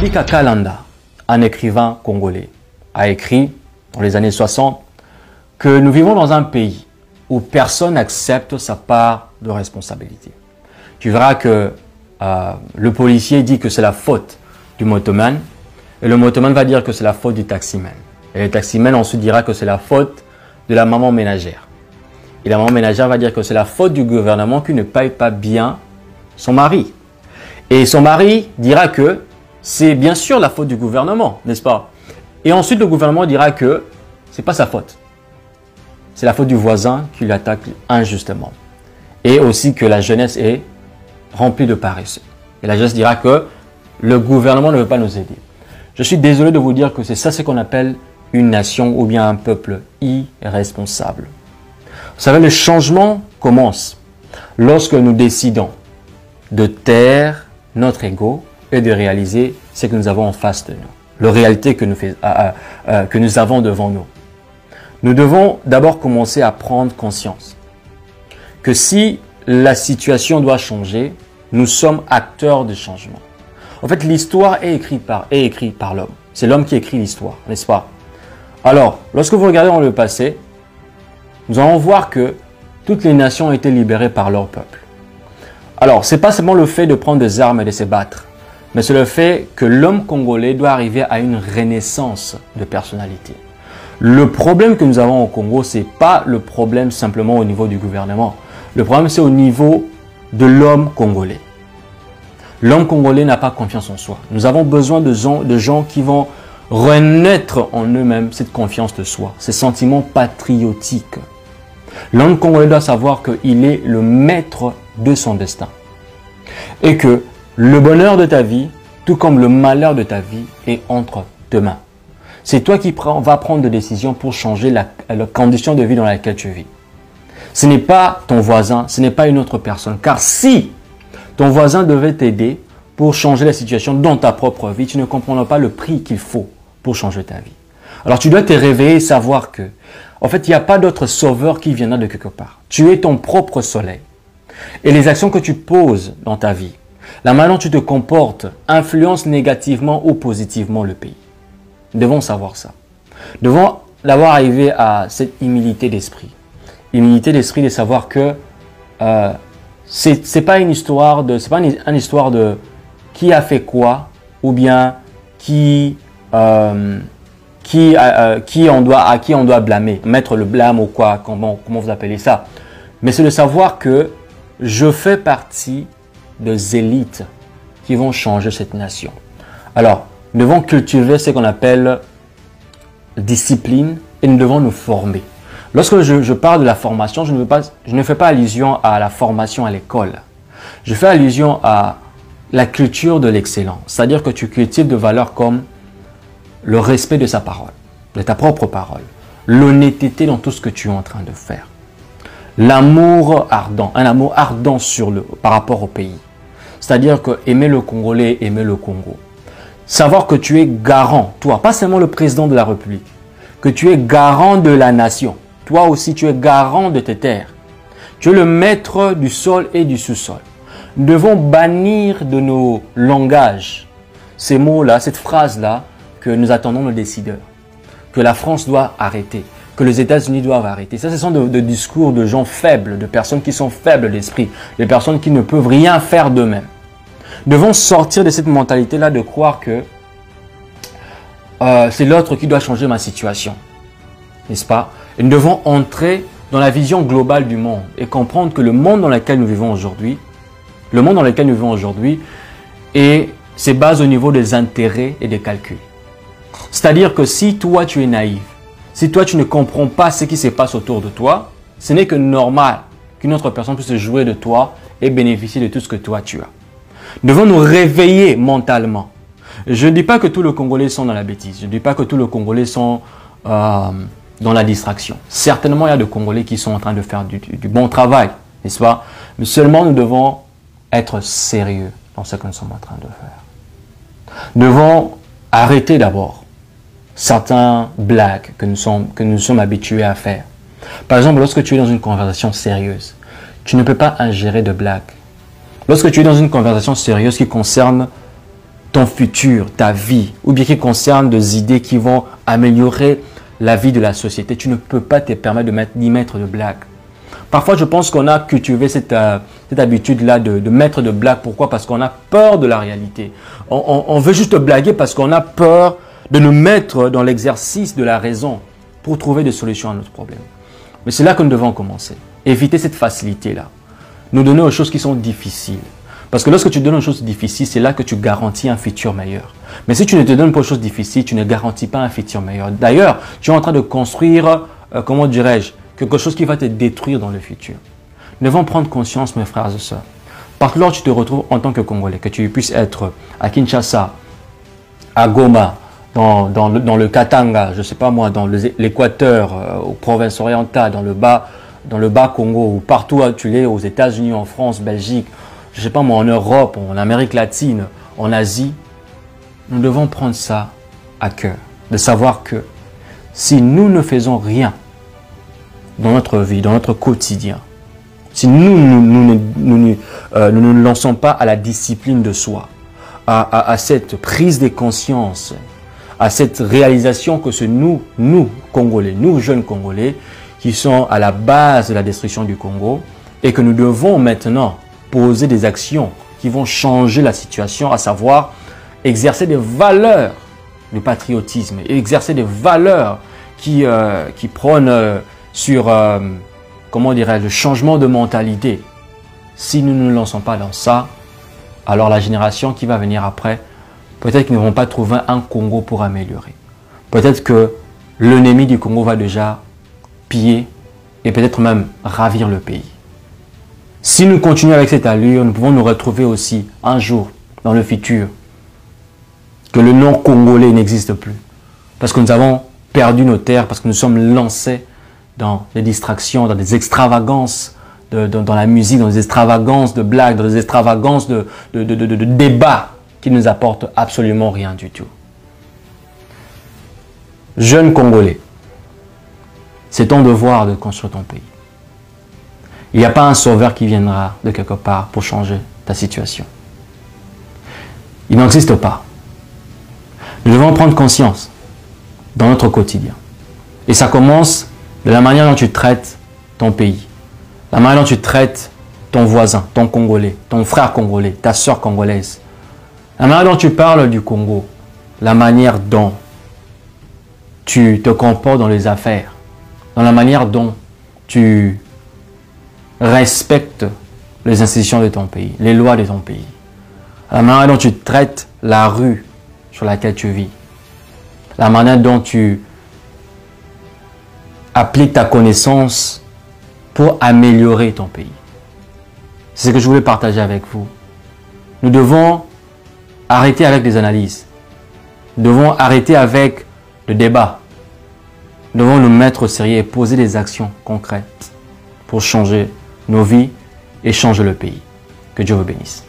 Bika Kalanda, un écrivain congolais, a écrit dans les années 60 que nous vivons dans un pays où personne n'accepte sa part de responsabilité. Tu verras que le policier dit que c'est la faute du motoman et le motoman va dire que c'est la faute du taximan. Et le taximan ensuite dira que c'est la faute de la maman ménagère. Et la maman ménagère va dire que c'est la faute du gouvernement qui ne paye pas bien son mari. Et son mari dira que c'est bien sûr la faute du gouvernement, n'est-ce pas? Et ensuite le gouvernement dira que c'est pas sa faute. C'est la faute du voisin qui l'attaque injustement. Et aussi que la jeunesse est remplie de paresseux. Et la jeunesse dira que le gouvernement ne veut pas nous aider. Je suis désolé de vous dire que c'est ça ce qu'on appelle une nation ou bien un peuple irresponsable. Vous savez, le changement commence lorsque nous décidons de taire notre ego et de réaliser ce que nous avons en face de nous, la réalité que nous avons devant nous. Nous devons d'abord commencer à prendre conscience que si la situation doit changer, nous sommes acteurs du changement. En fait, l'histoire est écrite par l'homme. C'est l'homme qui écrit l'histoire, n'est-ce pas? Alors, lorsque vous regardez dans le passé, nous allons voir que toutes les nations ont été libérées par leur peuple. Alors, ce n'est pas seulement le fait de prendre des armes et de se battre, mais c'est le fait que l'homme congolais doit arriver à une renaissance de personnalité. Le problème que nous avons au Congo, ce n'est pas le problème simplement au niveau du gouvernement. Le problème, c'est au niveau de l'homme congolais. L'homme congolais n'a pas confiance en soi. Nous avons besoin de gens qui vont renaître en eux-mêmes cette confiance de soi, ces sentiments patriotiques. L'homme congolais doit savoir qu'il est le maître de son destin. Et que le bonheur de ta vie, tout comme le malheur de ta vie, est entre tes mains. C'est toi qui vas prendre des décisions pour changer la condition de vie dans laquelle tu vis. Ce n'est pas ton voisin, ce n'est pas une autre personne. Car si ton voisin devait t'aider pour changer la situation dans ta propre vie, tu ne comprendras pas le prix qu'il faut pour changer ta vie. Alors tu dois te réveiller et savoir que, en fait, il n'y a pas d'autre sauveur qui viendra de quelque part. Tu es ton propre soleil. Et les actions que tu poses dans ta vie, la manière dont tu te comportes, influencent négativement ou positivement le pays. Nous devons savoir ça. Nous devons d'avoir arrivé à cette humilité d'esprit. Humilité d'esprit de savoir que c'est pas une histoire de, c'est pas une histoire de qui a fait quoi ou bien à qui on doit blâmer, mettre le blâme ou quoi, comment vous appelez ça. Mais c'est de savoir que je fais partie des élites qui vont changer cette nation. Alors, nous devons cultiver ce qu'on appelle discipline et nous devons nous former. Lorsque je parle de la formation, je ne fais pas allusion à la formation à l'école. Je fais allusion à la culture de l'excellence. C'est-à-dire que tu cultives des valeurs comme le respect de sa parole, de ta propre parole, l'honnêteté dans tout ce que tu es en train de faire, l'amour ardent, un amour ardent par rapport au pays. C'est-à-dire que aimer le Congolais, aimer le Congo. Savoir que tu es garant, toi, pas seulement le président de la République, que tu es garant de la nation. Toi aussi, tu es garant de tes terres. Tu es le maître du sol et du sous-sol. Nous devons bannir de nos langages ces mots-là, cette phrase-là que nous attendons nos décideurs. Que la France doit arrêter, que les États-Unis doivent arrêter. Ça, ce sont des discours de gens faibles, de personnes qui sont faibles d'esprit, de personnes qui ne peuvent rien faire d'eux-mêmes. Nous devons sortir de cette mentalité-là de croire que c'est l'autre qui doit changer ma situation. N'est-ce pas? Et nous devons entrer dans la vision globale du monde et comprendre que le monde dans lequel nous vivons aujourd'hui, se base au niveau des intérêts et des calculs. C'est-à-dire que si toi tu es naïf, si toi tu ne comprends pas ce qui se passe autour de toi, ce n'est que normal qu'une autre personne puisse jouer de toi et bénéficier de tout ce que toi tu as. Nous devons nous réveiller mentalement. Je ne dis pas que tous les Congolais sont dans la bêtise. Je ne dis pas que tous les Congolais sont dans la distraction. Certainement, il y a des Congolais qui sont en train de faire du bon travail, n'est-ce pas? Mais seulement, nous devons être sérieux dans ce que nous sommes en train de faire. Nous devons arrêter d'abord certains blagues que nous sommes habitués à faire. Par exemple, lorsque tu es dans une conversation sérieuse, tu ne peux pas ingérer de blagues. Lorsque tu es dans une conversation sérieuse qui concerne ton futur, ta vie, ou bien qui concerne des idées qui vont améliorer la vie de la société, tu ne peux pas te permettre d'y mettre de blagues. Parfois, je pense qu'on a cultivé cette habitude-là de mettre de blagues. Pourquoi? Parce qu'on a peur de la réalité. On veut juste blaguer parce qu'on a peur de nous mettre dans l'exercice de la raison pour trouver des solutions à notre problème. Mais c'est là que nous devons commencer. Éviter cette facilité-là. Nous donner aux choses qui sont difficiles. Parce que lorsque tu donnes aux choses difficiles, c'est là que tu garantis un futur meilleur. Mais si tu ne te donnes pas aux choses difficiles, tu ne garantis pas un futur meilleur. D'ailleurs, tu es en train de construire, comment dirais-je, quelque chose qui va te détruire dans le futur. Nous devons prendre conscience, mes frères et sœurs. Parce que lorsque tu te retrouves en tant que Congolais, que tu puisses être à Kinshasa, à Goma, dans le Katanga, je ne sais pas moi, dans l'Équateur, aux provinces orientales, dans le bas Congo, ou partout où tu es, aux États-Unis, en France, Belgique, je ne sais pas moi, en Europe, en Amérique latine, en Asie, nous devons prendre ça à cœur. De savoir que si nous ne faisons rien dans notre vie, dans notre quotidien, si nous ne nous lançons pas à la discipline de soi, à cette prise de conscience, à cette réalisation que c'est nous Congolais, nous jeunes Congolais, qui sont à la base de la destruction du Congo, et que nous devons maintenant poser des actions qui vont changer la situation, à savoir exercer des valeurs de patriotisme, exercer des valeurs qui prônent sur, comment dirais-je, le changement de mentalité. Si nous ne nous lançons pas dans ça, alors la génération qui va venir après, peut-être qu'ils ne vont pas trouver un Congo pour améliorer. Peut-être que l'ennemi du Congo va déjà piller et peut-être même ravir le pays. Si nous continuons avec cette allure, nous pouvons nous retrouver aussi un jour dans le futur que le nom congolais n'existe plus. Parce que nous avons perdu nos terres, parce que nous sommes lancés dans des distractions, dans des extravagances, dans la musique, dans des extravagances de blagues, dans des extravagances de débats qui ne nous apportent absolument rien du tout. Jeunes Congolais, c'est ton devoir de construire ton pays. Il n'y a pas un sauveur qui viendra de quelque part pour changer ta situation. Il n'existe pas. Nous devons prendre conscience dans notre quotidien. Et ça commence de la manière dont tu traites ton pays, la manière dont tu traites ton voisin, ton Congolais, ton frère congolais, ta soeur congolaise, la manière dont tu parles du Congo, la manière dont tu te comportes dans les affaires, dans la manière dont tu respectes les institutions de ton pays, les lois de ton pays, la manière dont tu traites la rue sur laquelle tu vis, la manière dont tu appliques ta connaissance pour améliorer ton pays. C'est ce que je voulais partager avec vous. Nous devons arrêter avec les analyses. Nous devons arrêter avec le débat. Nous devons nous mettre au sérieux et poser des actions concrètes pour changer nos vies et changer le pays. Que Dieu vous bénisse.